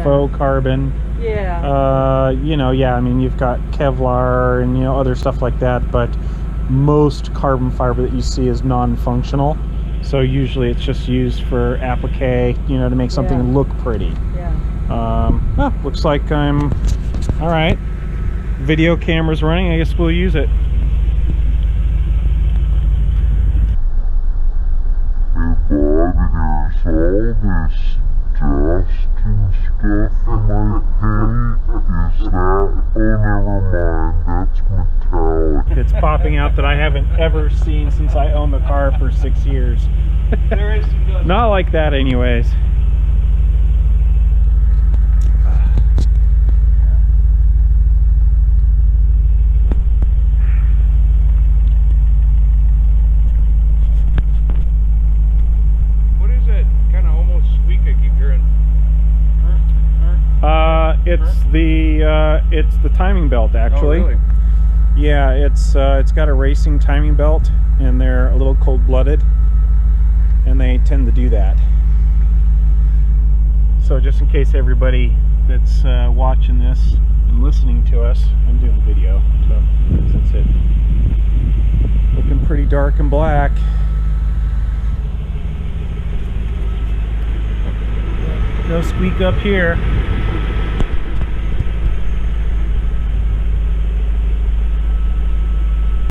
faux carbon. Yeah. You know, yeah, I mean, you've got Kevlar and, you know, other stuff like that, but most carbon fiber that you see is non-functional. So usually it's just used for applique, you know, to make something look pretty. Yeah. Looks like I'm all right. Video camera's running. I guess we'll use it. There's all this dust and stuff in my paint. Is that? Oh, never mind. That's metallic. It's popping out that I haven't ever seen since I owned the car for 6 years. There is some dust. Not like that, anyways. What is that kind of almost squeak I keep hearing? It's the timing belt, actually. Oh, really? Yeah, it's got a racing timing belt, and they're a little cold-blooded, and they tend to do that. So just in case everybody that's watching this and listening to us, I'm doing video, so that's it. Looking pretty dark and black. No squeak up here.